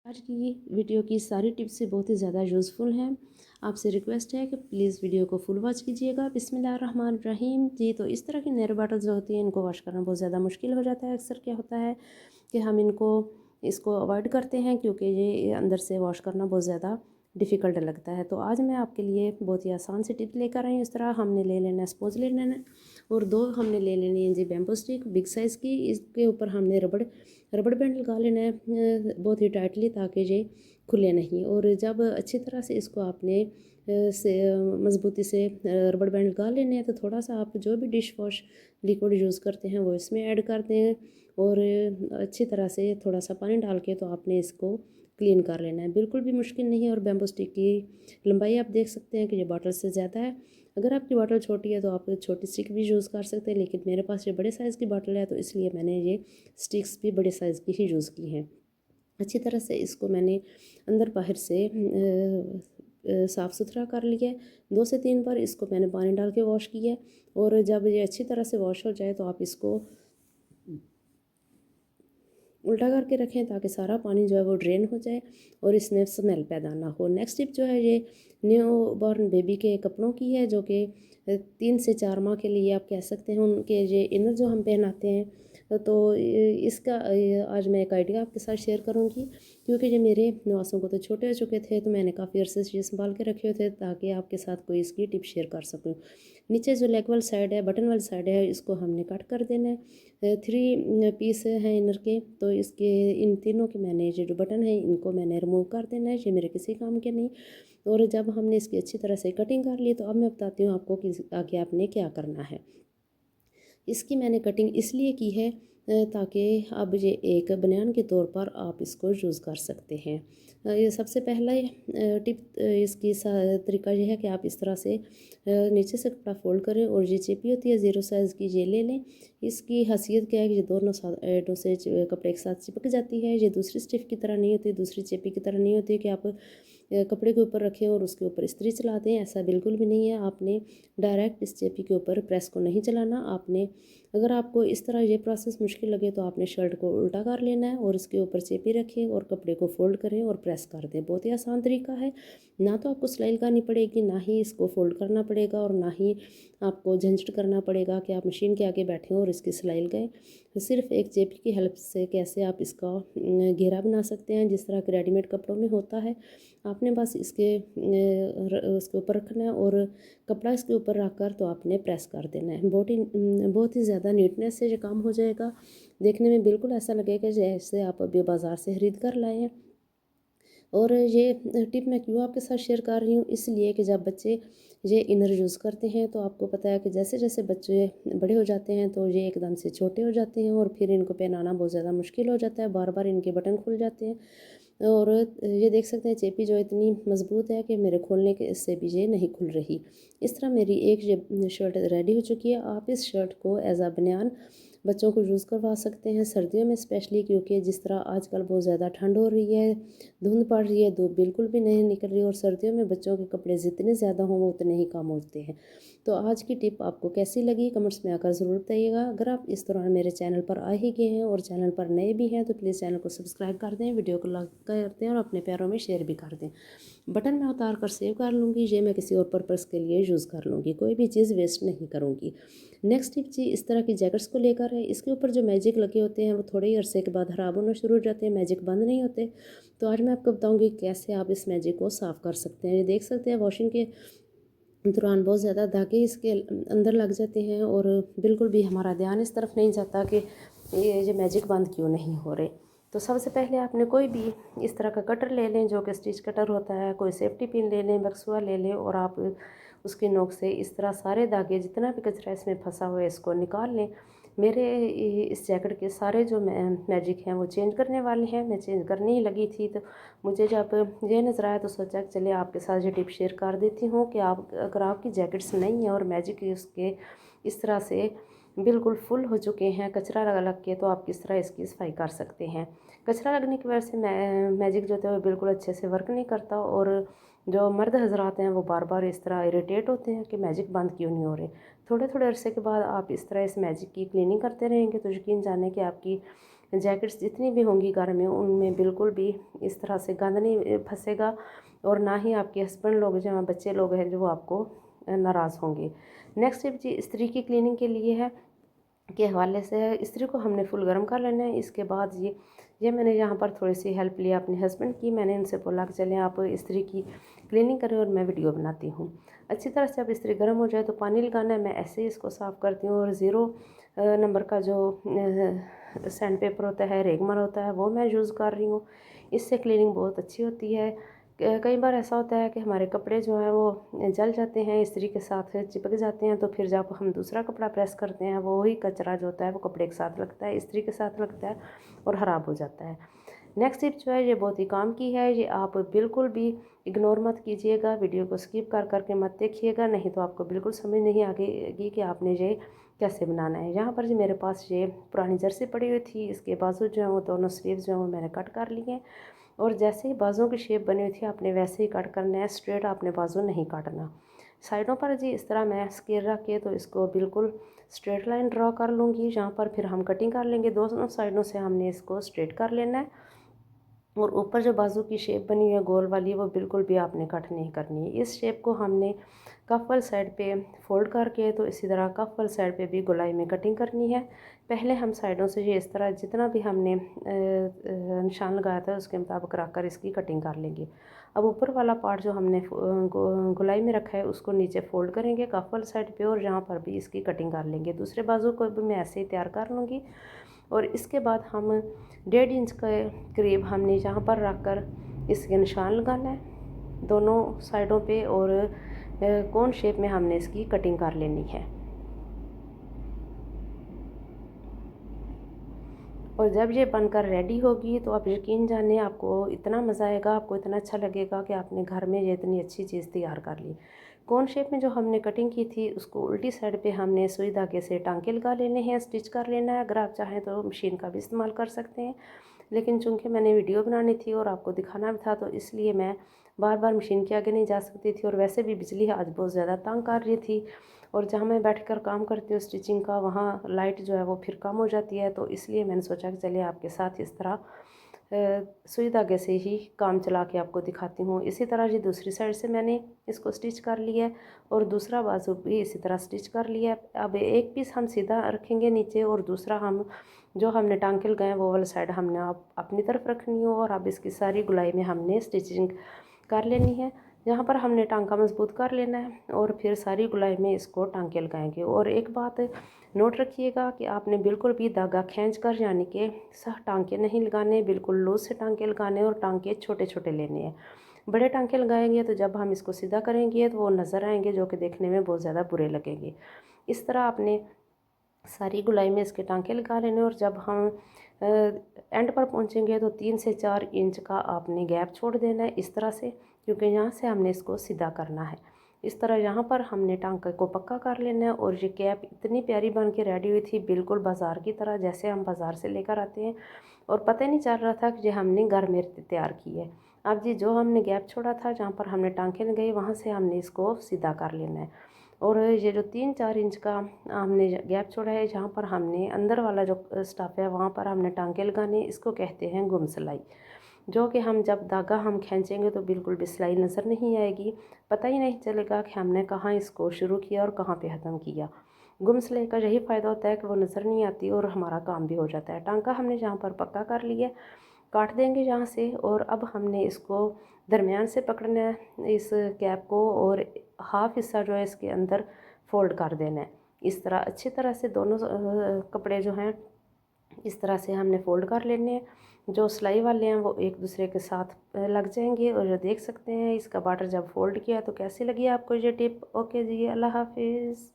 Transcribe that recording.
आज की वीडियो की सारी टिप्स से बहुत ही ज़्यादा यूज़फुल हैं। आपसे रिक्वेस्ट है कि प्लीज़ वीडियो को फुल वॉच कीजिएगा। बिस्मिल्लाहिर्रहमानिर्रहीम जी। तो इस तरह की नेल बॉटल जो होती हैं इनको वॉश करना बहुत ज़्यादा मुश्किल हो जाता है। अक्सर क्या होता है कि हम इसको अवॉइड करते हैं क्योंकि ये अंदर से वॉश करना बहुत ज़्यादा डिफ़िकल्ट लगता है। तो आज मैं आपके लिए बहुत ही आसान सी टिप लेकर आई हूँ। इस तरह हमने ले लेना है स्पोंज ले लेना है और दो हमने ले लेनी है जी बैम्बू स्टिक बिग साइज़ की। इसके ऊपर हमने रबड़ रबड़ बैंड लगा लेना है बहुत ही टाइटली, ताकि ये खुले नहीं। और जब अच्छी तरह से इसको आपने से मज़बूती से रबड़ बैंड लगा लेने हैं तो थोड़ा सा आप जो भी डिश वॉश लिक्विड यूज़ करते हैं वो इसमें ऐड कर दें और अच्छी तरह से थोड़ा सा पानी डाल के तो आपने इसको क्लीन कर लेना है। बिल्कुल भी मुश्किल नहीं है। और बैम्बू स्टिक की लंबाई आप देख सकते हैं कि ये बॉटल से ज़्यादा है। अगर आपकी बॉटल छोटी है तो आप छोटी स्टिक भी यूज़ कर सकते हैं, लेकिन मेरे पास ये बड़े साइज़ की बॉटल है तो इसलिए मैंने ये स्टिक्स भी बड़े साइज़ की ही यूज़ की हैं। अच्छी तरह से इसको मैंने अंदर बाहर से साफ़ सुथरा कर लिया। 2 से 3 बार इसको मैंने पानी डाल के वॉश किया। और जब ये अच्छी तरह से वॉश हो जाए तो आप इसको उल्टा करके रखें ताकि सारा पानी जो है वो ड्रेन हो जाए और इसमें स्मेल पैदा ना हो। नेक्स्ट टिप जो है ये न्यू बॉर्न बेबी के कपड़ों की है, जो कि 3 से 4 माह के लिए आप कह सकते हैं उनके ये इनर जो हम पहनाते हैं। तो इसका आज मैं एक आइडिया आपके साथ शेयर करूंगी, क्योंकि ये मेरे नवासों को तो छोटे हो चुके थे तो मैंने काफ़ी अरसे से ये संभाल के रखे हुए थे ताकि आपके साथ कोई इसकी टिप शेयर कर सकूं। नीचे जो लेग वाली साइड है, बटन वाली साइड है, इसको हमने कट कर देना है। 3 पीस हैं इनर के, तो इसके इन तीनों के मैंने ये जो बटन है इनको मैंने रिमूव कर देना है। ये मेरे किसी काम के नहीं। और जब हमने इसकी अच्छी तरह से कटिंग कर ली तो अब मैं बताती हूँ आपको कि आगे आपने क्या करना है। इसकी मैंने कटिंग इसलिए की है ताकि अब ये एक बनियान के तौर पर आप इसको यूज़ कर सकते हैं। ये सबसे पहला टिप इसकी तरीका ये है कि आप इस तरह से नीचे से कपड़ा फोल्ड करें और ये चेपी होती है 0 साइज़ की, ये ले लें। इसकी खासियत क्या है कि ये दोनों एडों से कपड़े एक साथ चिपक जाती है। ये दूसरी स्टिफ की तरह नहीं होती, दूसरी चेपी की तरह नहीं होती कि आप कपड़े के ऊपर रखें और उसके ऊपर इस्त्री चला दें। ऐसा बिल्कुल भी नहीं है। आपने डायरेक्ट इस चेपी के ऊपर प्रेस को नहीं चलाना। आपने अगर आपको इस तरह ये प्रोसेस मुश्किल लगे तो आपने शर्ट को उल्टा कर लेना है और इसके ऊपर चेपी रखें और कपड़े को फोल्ड करें और प्रेस कर दें। बहुत ही आसान तरीका है। ना तो आपको सिलाई लगानी पड़ेगी, ना ही इसको फोल्ड करना पड़ेगा और ना ही आपको झंझट करना पड़ेगा कि आप मशीन के आगे बैठें और इसकी सिलाई लगाएं। सिर्फ एक चेपी की हेल्प से कैसे आप इसका घेरा बना सकते हैं जिस तरह के रेडीमेड कपड़ों में होता है। आपने बस उसके ऊपर रखना है और कपड़ा इसके ऊपर रख कर तो आपने प्रेस कर देना है। बहुत ही ज़्यादा नीटनेस से ये काम हो जाएगा। देखने में बिल्कुल ऐसा लगेगा जैसे आप अभी बाज़ार से खरीद कर लाए हैं। और ये टिप मैं क्यों आपके साथ शेयर कर रही हूँ, इसलिए कि जब बच्चे ये इनर यूज़ करते हैं तो आपको पता है कि जैसे जैसे बच्चे बड़े हो जाते हैं तो ये एकदम से छोटे हो जाते हैं और फिर इनको पहनाना बहुत ज़्यादा मुश्किल हो जाता है। बार बार इनके बटन खुल जाते हैं। और ये देख सकते हैं चेपी जो इतनी मज़बूत है कि मेरे खोलने के इससे भी ये नहीं खुल रही। इस तरह मेरी एक ये शर्ट रेडी हो चुकी है। आप इस शर्ट को एज आ बनियान बच्चों को यूज़ करवा सकते हैं सर्दियों में स्पेशली, क्योंकि जिस तरह आजकल बहुत ज़्यादा ठंड हो रही है, धुंध पड़ रही है, धूप बिल्कुल भी नहीं निकल रही और सर्दियों में बच्चों के कपड़े जितने ज़्यादा हों वो उतने ही कम होते हैं। तो आज की टिप आपको कैसी लगी कमेंट्स में आकर ज़रूर बताइएगा। अगर आप इस दौरान मेरे चैनल पर आ ही गए हैं और चैनल पर नए भी हैं तो प्लीज़ चैनल को सब्सक्राइब कर दें, वीडियो को लाइक कर दें और अपने प्यारों में शेयर भी कर दें। बटन मैं उतार कर सेव कर लूँगी, ये मैं किसी और पर्पज़ के लिए यूज़ कर लूँगी, कोई भी चीज़ वेस्ट नहीं करूँगी। नेक्स्ट टिप जी इस तरह की जैकेट्स को लेकर है। इसके ऊपर जो मैजिक लगे होते हैं वो थोड़े ही अरसे के बाद ख़राब होना शुरू हो जाते हैं, मैजिक बंद नहीं होते। तो आज मैं आपको बताऊँगी कैसे आप इस मैजिक को साफ़ कर सकते हैं। ये देख सकते हैं वॉशिंग के दौरान बहुत ज़्यादा धागे इसके अंदर लग जाते हैं और बिल्कुल भी हमारा ध्यान इस तरफ नहीं जाता कि ये मैजिक बंद क्यों नहीं हो रहे। तो सबसे पहले आपने कोई भी इस तरह का कटर ले लें जो कि स्टिच कटर होता है, कोई सेफ्टी पिन ले लें, बक्सुआ ले लें और आप उसकी नोक से इस तरह सारे धागे जितना भी कचरा इसमें फंसा हुआ है इसको निकाल लें। मेरे इस जैकेट के सारे जो मैजिक हैं वो चेंज करने वाले हैं, मैं चेंज करने ही लगी थी तो मुझे जब ये नज़र आया तो सोचा कि चलिए आपके साथ ये टिप शेयर कर देती हूँ कि आप अगर आपकी जैकेट्स नहीं है और मैजिक उसके इस तरह से बिल्कुल फुल हो चुके हैं कचरा लग लग के, तो आप किस तरह इसकी सफाई कर सकते हैं। कचरा लगने की वजह से मैजिक जो है वो बिल्कुल अच्छे से वर्क नहीं करता और जो मर्द हजरात हैं वो बार बार इस तरह इरिटेट होते हैं कि मैजिक बंद क्यों नहीं हो रहे। थोड़े थोड़े अरसे के बाद आप इस तरह इस मैजिक की क्लीनिंग करते रहेंगे तो यकीन जाने कि आपकी जैकेट्स जितनी भी होंगी घर में उनमें बिल्कुल भी इस तरह से गंद नहीं फंसेगा, और ना ही आपके हस्बैंड लोग जो बच्चे लोग हैं जो वो आपको नाराज़ होंगे। नेक्स्ट टिप जी इस्त्री की क्लीनिंग के लिए है के हवाले से है। इस्त्री को हमने फुल गर्म कर लेना है। इसके बाद ये मैंने यहाँ पर थोड़ी सी हेल्प लिया अपने हस्बैंड की। मैंने उनसे बोला कि चलें आप इस्त्री की क्लीनिंग करें और मैं वीडियो बनाती हूँ। अच्छी तरह से अब इस्त्री गर्म हो जाए तो पानी लगाना है। मैं ऐसे ही इसको साफ़ करती हूँ, और 0 नंबर का जो सैंड पेपर होता है, रेगमार होता है, वो मैं यूज़ कर रही हूँ। इससे क्लीनिंग बहुत अच्छी होती है। कई बार ऐसा होता है कि हमारे कपड़े जो हैं वो जल जाते हैं, इस्त्री के साथ चिपक जाते हैं, तो फिर जब हम दूसरा कपड़ा प्रेस करते हैं वो ही कचरा जो होता है वो कपड़े के साथ लगता है, इस्त्री के साथ लगता है और ख़राब हो जाता है। नेक्स्ट टिप जो है ये बहुत ही काम की है। ये आप बिल्कुल भी इग्नोर मत कीजिएगा, वीडियो को स्किप कर करके मत देखिएगा, नहीं तो आपको बिल्कुल समझ नहीं आएगी कि आपने ये कैसे बनाना है। यहाँ पर जी मेरे पास ये पुरानी जर्सी पड़ी हुई थी, इसके बाजू जो है वो दोनों स्लीव्स जो है वो मैंने कट कर लिए, और जैसे ही बाजुओं की शेप बनी हुई थी आपने वैसे ही कट करना है। स्ट्रेट आपने बाजू नहीं काटना। साइडों पर जी इस तरह मैं स्केल रख के तो इसको बिल्कुल स्ट्रेट लाइन ड्रॉ कर लूँगी। जहाँ पर फिर हम कटिंग कर लेंगे, दोनों साइडों से हमने इसको स्ट्रेट कर लेना है। और ऊपर जो बाजू की शेप बनी हुई है गोल वाली, वो बिल्कुल भी आपने कट नहीं करनी है। इस शेप को हमने कफ वाली साइड पे फोल्ड करके तो इसी तरह कफ वाली साइड पे भी गोलाई में कटिंग करनी है। पहले हम साइडों से ये इस तरह जितना भी हमने निशान लगाया था उसके मुताबिक रखकर इसकी कटिंग कर लेंगे। अब ऊपर वाला पार्ट जो हमने गोलाई में रखा है उसको नीचे फोल्ड करेंगे कफ वाली साइड पे, और यहाँ पर भी इसकी कटिंग कर लेंगे। दूसरे बाजू को भी मैं ऐसे ही तैयार कर लूँगी। और इसके बाद हम 1.5 इंच के करीब हमने यहाँ पर रख कर इसके निशान लगाना है दोनों साइडों पे, और कोन शेप में हमने इसकी कटिंग कर लेनी है। और जब ये बनकर रेडी होगी तो आप यकीन जानिए आपको इतना मज़ा आएगा, आपको इतना अच्छा लगेगा कि आपने घर में ये इतनी अच्छी चीज़ तैयार कर ली। कोन शेप में जो हमने कटिंग की थी उसको उल्टी साइड पे हमने सुई धागे से टांके लगा लेने हैं, स्टिच कर लेना है। अगर आप चाहें तो मशीन का भी इस्तेमाल कर सकते हैं, लेकिन चूँकि मैंने वीडियो बनानी थी और आपको दिखाना भी था तो इसलिए मैं बार बार मशीन के आगे नहीं जा सकती थी। और वैसे भी बिजली आज बहुत ज़्यादा तंग कर रही थी, और जहाँ मैं बैठकर काम करती हूँ स्टिचिंग का वहाँ लाइट जो है वो फिर कम हो जाती है, तो इसलिए मैंने सोचा कि चलिए आपके साथ इस तरह सुई धागे से ही काम चला के आपको दिखाती हूँ। इसी तरह जी दूसरी साइड से मैंने इसको स्टिच कर लिया है, और दूसरा बाजू भी इसी तरह स्टिच कर लिया है। अब एक पीस हम सीधा रखेंगे नीचे, और दूसरा हम जो हमने टांके लगाए वो वाला साइड हमने आप अपनी तरफ रखनी हो, और अब इसकी सारी गुलाई में हमने स्टिचिंग कर लेनी है। यहाँ पर हमने टांका मजबूत कर लेना है, और फिर सारी गुलाई में इसको टांके लगाएंगे। और एक बात नोट रखिएगा कि आपने बिल्कुल भी धागा खींच कर यानी कि सह टांके नहीं लगाने, बिल्कुल लूज से टांके लगाने, और टांके छोटे छोटे लेने हैं। बड़े टांके लगाएंगे तो जब हम इसको सीधा करेंगे तो वो नज़र आएंगे, जो कि देखने में बहुत ज़्यादा बुरे लगेंगे। इस तरह आपने सारी गुलाई में इसके टांके लगा लेने, और जब हम एंड पर पहुंचेंगे तो 3 से 4 इंच का आपने गैप छोड़ देना है इस तरह से, क्योंकि यहाँ से हमने इसको सीधा करना है। इस तरह यहाँ पर हमने टांके को पक्का कर लेना है। और ये कैप इतनी प्यारी बन के रेडी हुई थी, बिल्कुल बाज़ार की तरह, जैसे हम बाज़ार से लेकर आते हैं, और पता ही नहीं चल रहा था कि ये हमने घर में तैयार की है। अब जी जो हमने गैप छोड़ा था जहाँ पर हमने टांके लगाई वहाँ से हमने इसको सीधा कर लेना है। और ये जो 3-4 इंच का हमने गैप छोड़ा है, जहाँ पर हमने अंदर वाला जो स्टफ है वहाँ पर हमने टांके लगाने, इसको कहते हैं गुम सिलाई, जो कि हम जब धागा हम खींचेंगे तो बिल्कुल भी सिलाई नज़र नहीं आएगी, पता ही नहीं चलेगा कि हमने कहाँ इसको शुरू किया और कहाँ पे ख़त्म किया। गुम सिलाई का यही फ़ायदा होता है कि वो नज़र नहीं आती और हमारा काम भी हो जाता है। टांका हमने जहाँ पर पक्का कर लिया, काट देंगे यहाँ से, और अब हमने इसको दरमियान से पकड़ना है इस कैप को, और हाफ हिस्सा जो है इसके अंदर फोल्ड कर देना है। इस तरह अच्छी तरह से दोनों कपड़े जो हैं इस तरह से हमने फ़ोल्ड कर लेने हैं। जो सिलाई वाले हैं वो एक दूसरे के साथ लग जाएंगे। और जो देख सकते हैं इसका बॉर्डर जब फोल्ड किया तो कैसी लगी आपको ये टिप। ओके जी, अल्लाह हाफिज़।